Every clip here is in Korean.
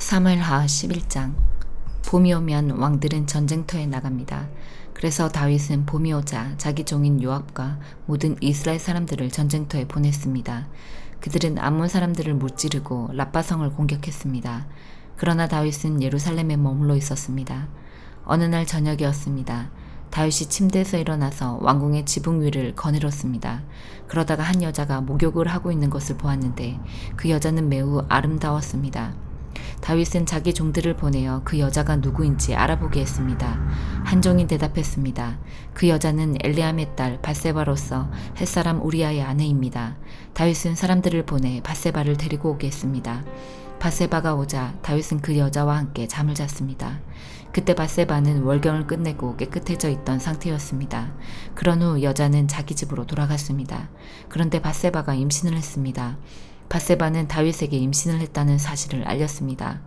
사무엘하 11장. 봄이 오면 왕들은 전쟁터에 나갑니다. 그래서 다윗은 봄이 오자 자기 종인 요압과 모든 이스라엘 사람들을 전쟁터에 보냈습니다. 그들은 암몬 사람들을 무찌르고 라빠성을 공격했습니다. 그러나 다윗은 예루살렘에 머물러 있었습니다. 어느 날 저녁이었습니다. 다윗이 침대에서 일어나서 왕궁의 지붕 위를 거닐었습니다. 그러다가 한 여자가 목욕을 하고 있는 것을 보았는데 그 여자는 매우 아름다웠습니다. 다윗은 자기 종들을 보내어 그 여자가 누구인지 알아보게 했습니다. 한 종이 대답했습니다. 그 여자는 엘리암의 딸 밧세바로서 햇사람 우리아의 아내입니다. 다윗은 사람들을 보내 밧세바를 데리고 오게 했습니다. 밧세바가 오자 다윗은 그 여자와 함께 잠을 잤습니다. 그때 밧세바는 월경을 끝내고 깨끗해져 있던 상태였습니다. 그런 후 여자는 자기 집으로 돌아갔습니다. 그런데 밧세바가 임신을 했습니다. 밧세바는 다윗에게 임신을 했다는 사실을 알렸습니다.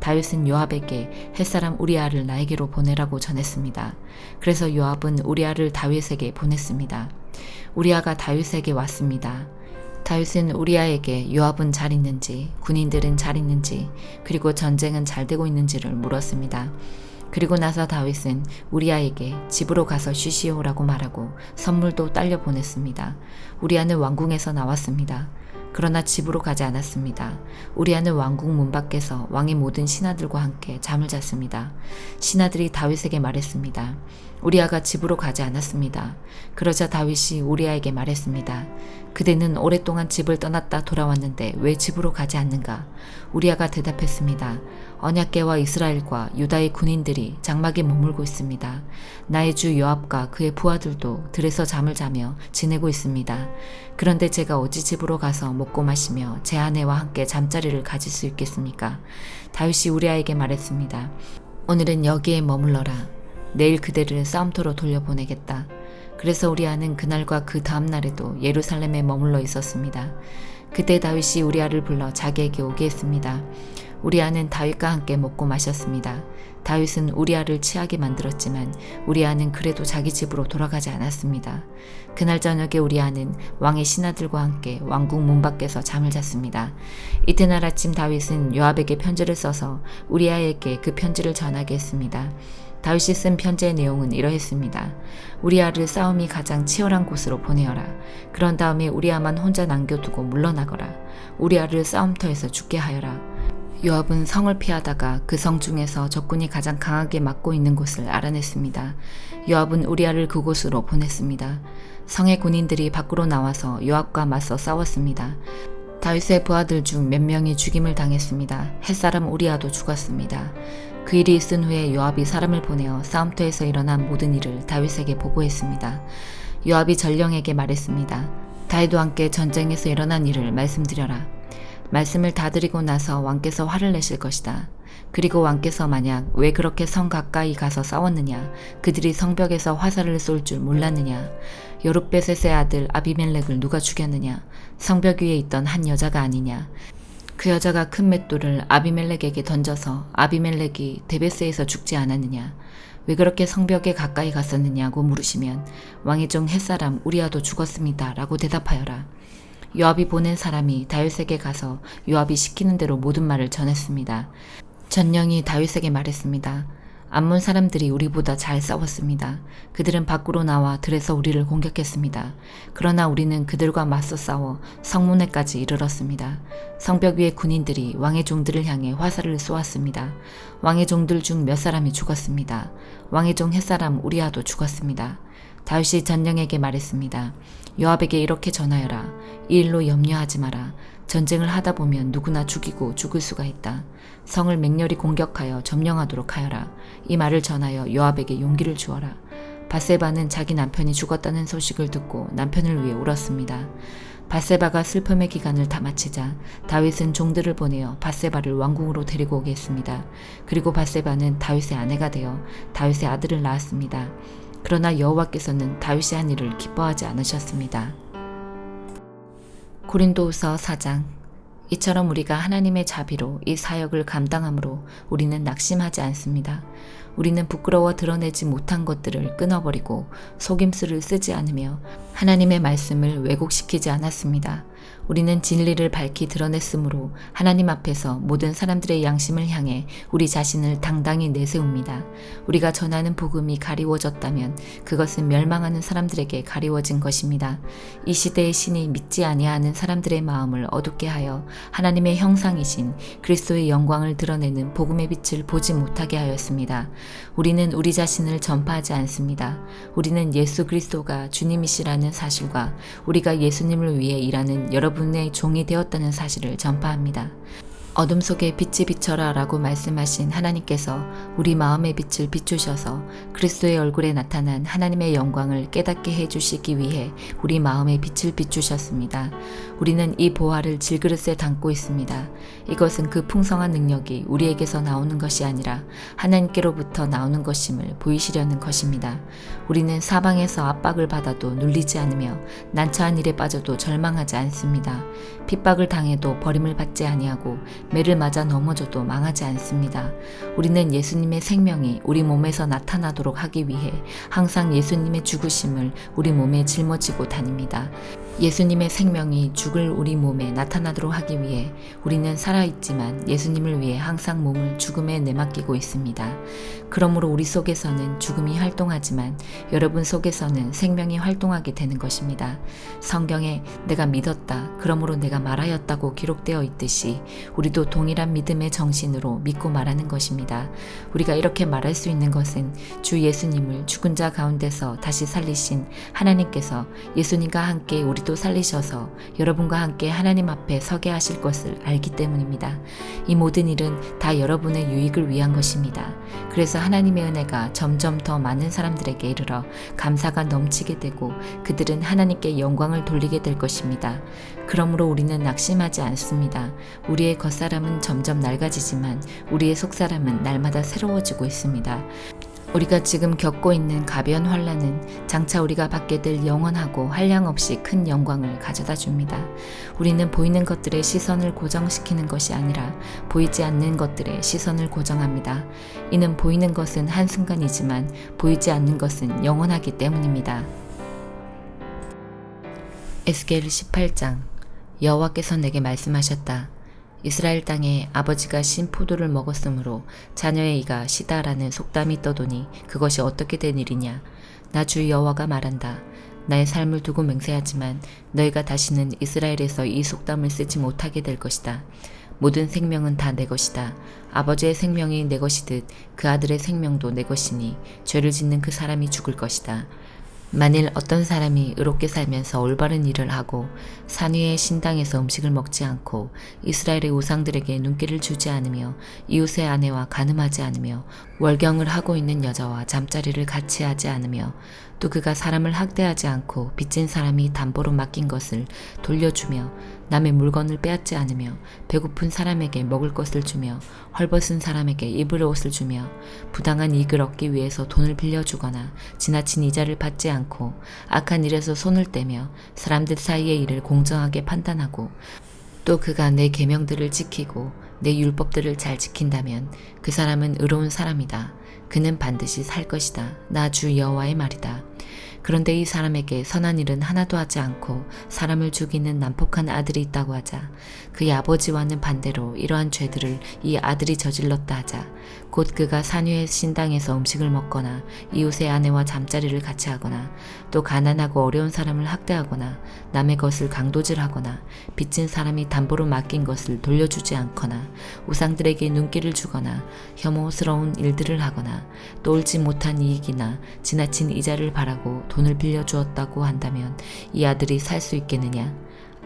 다윗은 요압에게 햇사람 우리아를 나에게로 보내라고 전했습니다. 그래서 요압은 우리아를 다윗에게 보냈습니다. 우리아가 다윗에게 왔습니다. 다윗은 우리아에게 요압은 잘 있는지, 군인들은 잘 있는지, 그리고 전쟁은 잘 되고 있는지를 물었습니다. 그리고 나서 다윗은 우리아에게 집으로 가서 쉬시오라고 말하고 선물도 딸려 보냈습니다. 우리아는 왕궁에서 나왔습니다. 그러나 집으로 가지 않았습니다. 우리아는 왕궁 문 밖에서 왕의 모든 신하들과 함께 잠을 잤습니다. 신하들이 다윗에게 말했습니다. 우리아가 집으로 가지 않았습니다. 그러자 다윗이 우리아에게 말했습니다. 그대는 오랫동안 집을 떠났다 돌아왔는데 왜 집으로 가지 않는가? 우리아가 대답했습니다. 언약궤와 이스라엘과 유다의 군인들이 장막에 머물고 있습니다. 나의 주 요압과 그의 부하들도 들에서 잠을 자며 지내고 있습니다. 그런데 제가 어찌 집으로 가서 먹고 마시며 제 아내와 함께 잠자리를 가질 수 있겠습니까? 다윗이 우리아에게 말했습니다. 오늘은 여기에 머물러라. 내일 그대를 싸움터로 돌려보내겠다. 그래서 우리아는 그날과 그 다음 날에도 예루살렘에 머물러 있었습니다. 그때 다윗이 우리아를 불러 자기에게 오게 했습니다. 우리아는 다윗과 함께 먹고 마셨습니다. 다윗은 우리아를 취하게 만들었지만 우리아는 그래도 자기 집으로 돌아가지 않았습니다. 그날 저녁에 우리아는 왕의 신하들과 함께 왕궁 문 밖에서 잠을 잤습니다. 이튿날 아침 다윗은 요압에게 편지를 써서 우리아에게 그 편지를 전하게 했습니다. 다윗이 쓴 편지의 내용은 이러했습니다. 우리아를 싸움이 가장 치열한 곳으로 보내어라. 그런 다음에 우리아만 혼자 남겨두고 물러나거라. 우리아를 싸움터에서 죽게 하여라. 요압은 성을 피하다가 그 성 중에서 적군이 가장 강하게 막고 있는 곳을 알아냈습니다. 요압은 우리아를 그곳으로 보냈습니다. 성의 군인들이 밖으로 나와서 요압과 맞서 싸웠습니다. 다윗의 부하들 중 몇 명이 죽임을 당했습니다. 햇사람 우리아도 죽었습니다. 그 일이 있은 후에 요압이 사람을 보내어 싸움터에서 일어난 모든 일을 다윗에게 보고했습니다. 요압이 전령에게 말했습니다. 다윗과 함께 전쟁에서 일어난 일을 말씀드려라. 말씀을 다 드리고 나서 왕께서 화를 내실 것이다. 그리고 왕께서 만약 왜 그렇게 성 가까이 가서 싸웠느냐, 그들이 성벽에서 화살을 쏠 줄 몰랐느냐, 여룻베셋의 아들 아비멜렉을 누가 죽였느냐, 성벽 위에 있던 한 여자가 아니냐, 그 여자가 큰 맷돌을 아비멜렉에게 던져서 아비멜렉이 데베스에서 죽지 않았느냐, 왜 그렇게 성벽에 가까이 갔었느냐고 물으시면 왕의 종 햇사람 우리아도 죽었습니다 라고 대답하여라. 요압이 보낸 사람이 다윗에게 가서 요압이 시키는 대로 모든 말을 전했습니다. 전령이 다윗에게 말했습니다. 암몬 사람들이 우리보다 잘 싸웠습니다. 그들은 밖으로 나와 들에서 우리를 공격했습니다. 그러나 우리는 그들과 맞서 싸워 성문에까지 이르렀습니다. 성벽 위의 군인들이 왕의 종들을 향해 화살을 쏘았습니다. 왕의 종들 중 몇 사람이 죽었습니다. 왕의 종 햇사람 우리아도 죽었습니다. 다윗이 전령에게 말했습니다. 요압에게 이렇게 전하여라. 이 일로 염려하지 마라. 전쟁을 하다 보면 누구나 죽이고 죽을 수가 있다. 성을 맹렬히 공격하여 점령하도록 하여라. 이 말을 전하여 요압에게 용기를 주어라. 밧세바는 자기 남편이 죽었다는 소식을 듣고 남편을 위해 울었습니다. 밧세바가 슬픔의 기간을 다 마치자 다윗은 종들을 보내어 밧세바를 왕궁으로 데리고 오게 했습니다. 그리고 밧세바는 다윗의 아내가 되어 다윗의 아들을 낳았습니다. 그러나 여호와께서는 다윗이 한 일을 기뻐하지 않으셨습니다. 고린도후서 4장. 이처럼 우리가 하나님의 자비로 이 사역을 감당함으로 우리는 낙심하지 않습니다. 우리는 부끄러워 드러내지 못한 것들을 끊어버리고 속임수를 쓰지 않으며 하나님의 말씀을 왜곡시키지 않았습니다. 우리는 진리를 밝히 드러냈으므로 하나님 앞에서 모든 사람들의 양심을 향해 우리 자신을 당당히 내세웁니다. 우리가 전하는 복음이 가리워졌다면 그것은 멸망하는 사람들에게 가리워진 것입니다. 이 시대의 신이 믿지 아니하는 사람들의 마음을 어둡게 하여 하나님의 형상이신 그리스도의 영광을 드러내는 복음의 빛을 보지 못하게 하였습니다. 우리는 우리 자신을 전파하지 않습니다. 우리는 예수 그리스도가 주님이시라는 사실과 우리가 예수님을 위해 일하는 여러분의 종이 되었다는 사실을 전파합니다. 어둠 속에 빛이 비춰라 라고 말씀하신 하나님께서 우리 마음의 빛을 비추셔서 그리스도의 얼굴에 나타난 하나님의 영광을 깨닫게 해주시기 위해 우리 마음의 빛을 비추셨습니다. 우리는 이 보화를 질그릇에 담고 있습니다. 이것은 그 풍성한 능력이 우리에게서 나오는 것이 아니라 하나님께로부터 나오는 것임을 보이시려는 것입니다. 우리는 사방에서 압박을 받아도 눌리지 않으며 난처한 일에 빠져도 절망하지 않습니다. 핍박을 당해도 버림을 받지 아니하고 매를 맞아 넘어져도 망하지 않습니다. 우리는 예수님의 생명이 우리 몸에서 나타나도록 하기 위해 항상 예수님의 죽으심을 우리 몸에 짊어지고 다닙니다. 예수님의 생명이 죽을 우리 몸에 나타나도록 하기 위해 우리는 살아있지만 예수님을 위해 항상 몸을 죽음에 내맡기고 있습니다. 그러므로 우리 속에서는 죽음이 활동하지만 여러분 속에서는 생명이 활동하게 되는 것입니다. 성경에 내가 믿었다, 그러므로 내가 말하였다고 기록되어 있듯이 우리도 동일한 믿음의 정신으로 믿고 말하는 것입니다. 우리가 이렇게 말할 수 있는 것은 주 예수님을 죽은 자 가운데서 다시 살리신 하나님께서 예수님과 함께 우리도 살리셔서 여러분과 함께 하나님 앞에 서게 하실 것을 알기 때문입니다. 이 모든 일은 다 여러분의 유익을 위한 것입니다. 그래서 하나님의 은혜가 점점 더 많은 사람들에게 이르러 감사가 넘치게 되고 그들은 하나님께 영광을 돌리게 될 것입니다. 그러므로 우리는 낙심하지 않습니다. 우리의 겉사람은 점점 낡아지지만 우리의 속사람은 날마다 새로워지고 있습니다. 우리가 지금 겪고 있는 가벼운 환난은 장차 우리가 받게 될 영원하고 한량없이 큰 영광을 가져다 줍니다. 우리는 보이는 것들의 시선을 고정시키는 것이 아니라 보이지 않는 것들의 시선을 고정합니다. 이는 보이는 것은 한순간이지만 보이지 않는 것은 영원하기 때문입니다. 에스겔 18장. 여호와께서 내게 말씀하셨다. 이스라엘 땅에 아버지가 신 포도를 먹었으므로 자녀의 이가 시다라는 속담이 떠도니 그것이 어떻게 된 일이냐. 나 주 여호와가 말한다. 나의 삶을 두고 맹세하지만 너희가 다시는 이스라엘에서 이 속담을 쓰지 못하게 될 것이다. 모든 생명은 다 내 것이다. 아버지의 생명이 내 것이듯 그 아들의 생명도 내 것이니 죄를 짓는 그 사람이 죽을 것이다. 만일 어떤 사람이 의롭게 살면서 올바른 일을 하고 산 위의 신당에서 음식을 먹지 않고 이스라엘의 우상들에게 눈길을 주지 않으며 이웃의 아내와 간음하지 않으며 월경을 하고 있는 여자와 잠자리를 같이 하지 않으며 또 그가 사람을 학대하지 않고 빚진 사람이 담보로 맡긴 것을 돌려주며 남의 물건을 빼앗지 않으며 배고픈 사람에게 먹을 것을 주며 헐벗은 사람에게 입을 옷을 주며 부당한 이익을 얻기 위해서 돈을 빌려주거나 지나친 이자를 받지 않고 악한 일에서 손을 떼며 사람들 사이의 일을 공정하게 판단하고 또 그가 내 계명들을 지키고 내 율법들을 잘 지킨다면 그 사람은 의로운 사람이다. 그는 반드시 살 것이다. 나 주 여호와의 말이다. 그런데 이 사람에게 선한 일은 하나도 하지 않고 사람을 죽이는 난폭한 아들이 있다고 하자. 그의 아버지와는 반대로 이러한 죄들을 이 아들이 저질렀다 하자. 곧 그가 산 위의 신당에서 음식을 먹거나 이웃의 아내와 잠자리를 같이 하거나 또 가난하고 어려운 사람을 학대하거나 남의 것을 강도질하거나 빚진 사람이 담보로 맡긴 것을 돌려주지 않거나 우상들에게 눈길을 주거나 혐오스러운 일들을 하거나 또 옳지 못한 이익이나 지나친 이자를 바라고 돈을 빌려주었다고 한다면 이 아들이 살 수 있겠느냐?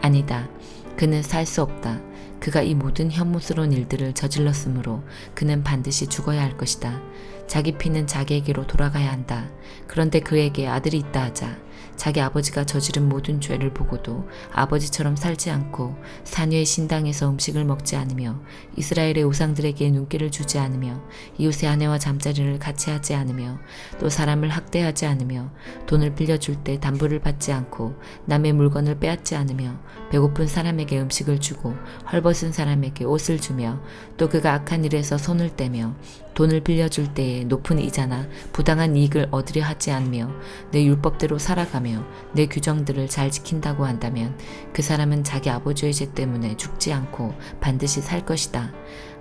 아니다. 그는 살 수 없다. 그가 이 모든 혐오스러운 일들을 저질렀으므로 그는 반드시 죽어야 할 것이다. 자기 피는 자기에게로 돌아가야 한다. 그런데 그에게 아들이 있다 하자. 자기 아버지가 저지른 모든 죄를 보고도 아버지처럼 살지 않고 산 위의 신당에서 음식을 먹지 않으며 이스라엘의 우상들에게 눈길을 주지 않으며 이웃의 아내와 잠자리를 같이 하지 않으며 또 사람을 학대하지 않으며 돈을 빌려줄 때 담보를 받지 않고 남의 물건을 빼앗지 않으며 배고픈 사람에게 음식을 주고 헐벗은 사람에게 옷을 주며 또 그가 악한 일에서 손을 떼며 돈을 빌려줄 때에 높은 이자나 부당한 이익을 얻으려 하지 않으며 내 율법대로 살아가며 지킨다며 내 규정들을 잘 지킨다고 한다면 그 사람은 자기 아버지의 죄 때문에 죽지 않고 반드시 살 것이다.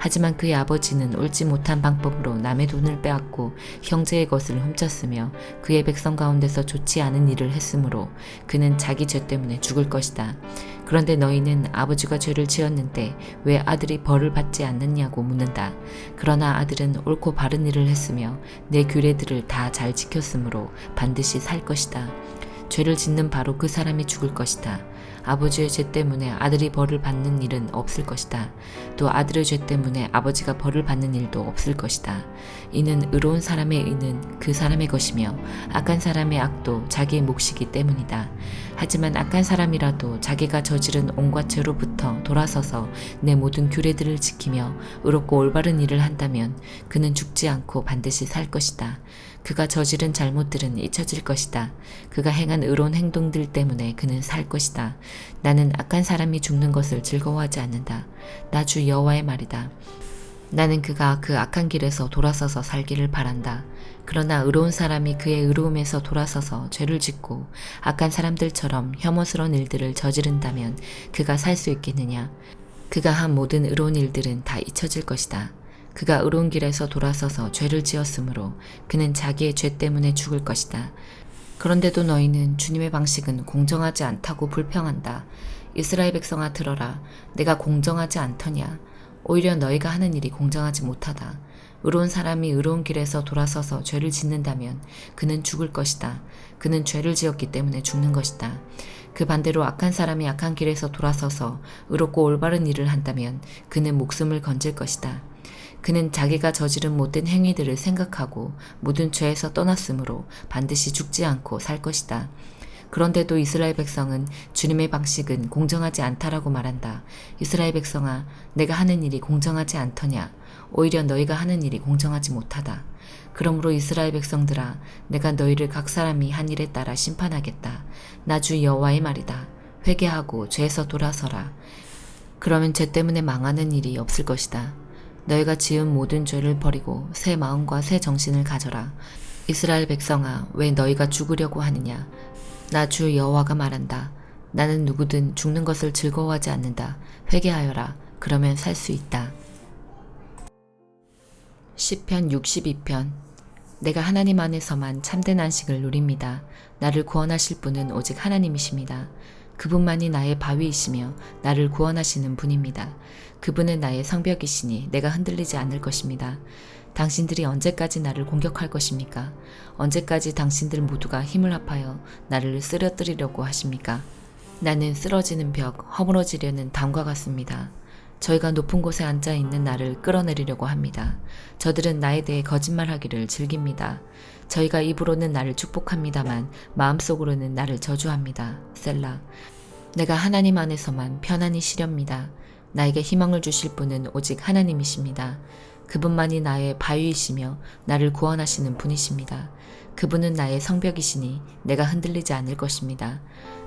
하지만 그의 아버지는 옳지 못한 방법으로 남의 돈을 빼앗고 형제의 것을 훔쳤으며 그의 백성 가운데서 좋지 않은 일을 했으므로 그는 자기 죄 때문에 죽을 것이다. 그런데 너희는 아버지가 죄를 지었는데 왜 아들이 벌을 받지 않느냐고 묻는다. 그러나 아들은 옳고 바른 일을 했으며 내 규례들을 다 잘 지켰으므로 반드시 살 것이다. 죄를 짓는 바로 그 사람이 죽을 것이다. 아버지의 죄 때문에 아들이 벌을 받는 일은 없을 것이다. 또 아들의 죄 때문에 아버지가 벌을 받는 일도 없을 것이다. 이는 의로운 사람의 의는 그 사람의 것이며 악한 사람의 악도 자기의 몫이기 때문이다. 하지만 악한 사람이라도 자기가 저지른 온갖 죄로부터 돌아서서 내 모든 규례들을 지키며 의롭고 올바른 일을 한다면 그는 죽지 않고 반드시 살 것이다. 그가 저지른 잘못들은 잊혀질 것이다. 그가 행한 의로운 행동들 때문에 그는 살 것이다. 나는 악한 사람이 죽는 것을 즐거워하지 않는다. 나 주 여호와의 말이다. 나는 그가 그 악한 길에서 돌아서서 살기를 바란다. 그러나 의로운 사람이 그의 의로움에서 돌아서서 죄를 짓고 악한 사람들처럼 혐오스러운 일들을 저지른다면 그가 살 수 있겠느냐? 그가 한 모든 의로운 일들은 다 잊혀질 것이다. 그가 의로운 길에서 돌아서서 죄를 지었으므로 그는 자기의 죄 때문에 죽을 것이다. 그런데도 너희는 주님의 방식은 공정하지 않다고 불평한다. 이스라엘 백성아 들어라. 내가 공정하지 않더냐? 오히려 너희가 하는 일이 공정하지 못하다. 의로운 사람이 의로운 길에서 돌아서서 죄를 짓는다면 그는 죽을 것이다. 그는 죄를 지었기 때문에 죽는 것이다. 그 반대로 악한 사람이 악한 길에서 돌아서서 의롭고 올바른 일을 한다면 그는 목숨을 건질 것이다. 그는 자기가 저지른 못된 행위들을 생각하고 모든 죄에서 떠났으므로 반드시 죽지 않고 살 것이다. 그런데도 이스라엘 백성은 주님의 방식은 공정하지 않다라고 말한다. 이스라엘 백성아, 내가 하는 일이 공정하지 않더냐? 오히려 너희가 하는 일이 공정하지 못하다. 그러므로 이스라엘 백성들아, 내가 너희를 각 사람이 한 일에 따라 심판하겠다. 나 주 여호와의 말이다. 회개하고 죄에서 돌아서라. 그러면 죄 때문에 망하는 일이 없을 것이다. 너희가 지은 모든 죄를 버리고 새 마음과 새 정신을 가져라. 이스라엘 백성아, 왜 너희가 죽으려고 하느냐? 나 주 여호와가 말한다. 나는 누구든 죽는 것을 즐거워하지 않는다. 회개하여라. 그러면 살 수 있다. 시편 62편. 내가 하나님 안에서만 참된 안식을 누립니다. 나를 구원하실 분은 오직 하나님이십니다. 그분만이 나의 바위이시며 나를 구원하시는 분입니다. 그분은 나의 성벽이시니 내가 흔들리지 않을 것입니다. 당신들이 언제까지 나를 공격할 것입니까? 언제까지 당신들 모두가 힘을 합하여 나를 쓰러뜨리려고 하십니까? 나는 쓰러지는 벽, 허물어지려는 담과 같습니다. 저희가 높은 곳에 앉아 있는 나를 끌어내리려고 합니다. 저들은 나에 대해 거짓말하기를 즐깁니다. 저희가 입으로는 나를 축복합니다만 마음속으로는 나를 저주합니다. 셀라. 내가 하나님 안에서만 편안히 쉬렵니다. 나에게 희망을 주실 분은 오직 하나님이십니다. 그분만이 나의 바위이시며 나를 구원하시는 분이십니다. 그분은 나의 성벽이시니 내가 흔들리지 않을 것입니다.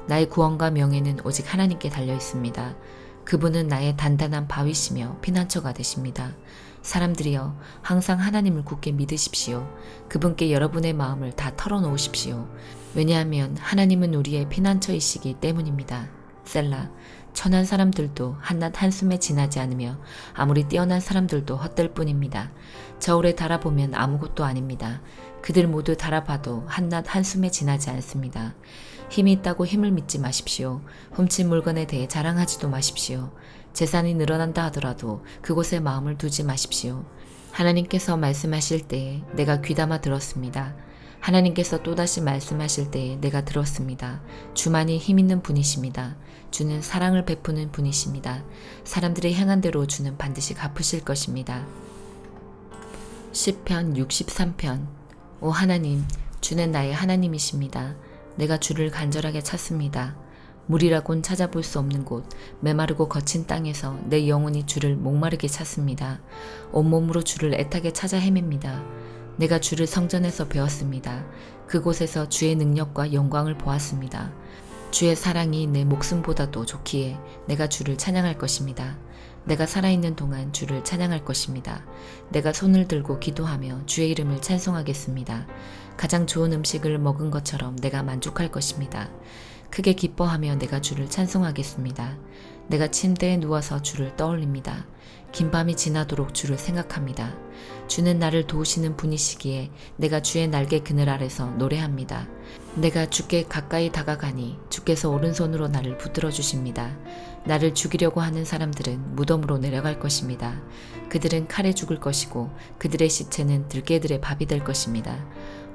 나의 구원과 명예는 오직 하나님께 달려 있습니다. 그분은 나의 단단한 바위시며 피난처가 되십니다. 사람들이여, 항상 하나님을 굳게 믿으십시오. 그분께 여러분의 마음을 다 털어놓으십시오. 왜냐하면 하나님은 우리의 피난처이시기 때문입니다. 셀라. 천한 사람들도 한낱 한숨에 지나지 않으며 아무리 뛰어난 사람들도 헛될 뿐입니다. 저울에 달아보면 아무것도 아닙니다. 그들 모두 달아봐도 한낱 한숨에 지나지 않습니다. 힘이 있다고 힘을 믿지 마십시오. 훔친 물건에 대해 자랑하지도 마십시오. 재산이 늘어난다 하더라도 그곳에 마음을 두지 마십시오. 하나님께서 말씀하실 때에 내가 귀담아 들었습니다. 하나님께서 또다시 말씀하실 때에 내가 들었습니다. 주만이 힘있는 분이십니다. 주는 사랑을 베푸는 분이십니다. 사람들이 행한 대로 주는 반드시 갚으실 것입니다. 시편 63편. 오 하나님, 주는 나의 하나님이십니다. 내가 주를 간절하게 찾습니다. 물이라곤 찾아볼 수 없는 곳, 메마르고 거친 땅에서 내 영혼이 주를 목마르게 찾습니다. 온몸으로 주를 애타게 찾아 헤맵니다. 내가 주를 성전에서 배웠습니다. 그곳에서 주의 능력과 영광을 보았습니다. 주의 사랑이 내 목숨보다도 좋기에 내가 주를 찬양할 것입니다. 내가 살아있는 동안 주를 찬양할 것입니다. 내가 손을 들고 기도하며 주의 이름을 찬송하겠습니다. 가장 좋은 음식을 먹은 것처럼 내가 만족할 것입니다. 크게 기뻐하며 내가 주를 찬송하겠습니다. 내가 침대에 누워서 주를 떠올립니다. 긴 밤이 지나도록 주를 생각합니다. 주는 나를 도우시는 분이시기에 내가 주의 날개 그늘 아래서 노래합니다. 내가 주께 가까이 다가가니 주께서 오른손으로 나를 붙들어 주십니다. 나를 죽이려고 하는 사람들은 무덤으로 내려갈 것입니다. 그들은 칼에 죽을 것이고 그들의 시체는 들개들의 밥이 될 것입니다.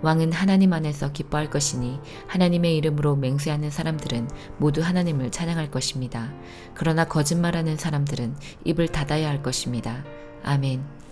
왕은 하나님 안에서 기뻐할 것이니 하나님의 이름으로 맹세하는 사람들은 모두 하나님을 찬양할 것입니다. 그러나 거짓말하는 사람들은 입을 닫아야 할 것입니다. 아멘.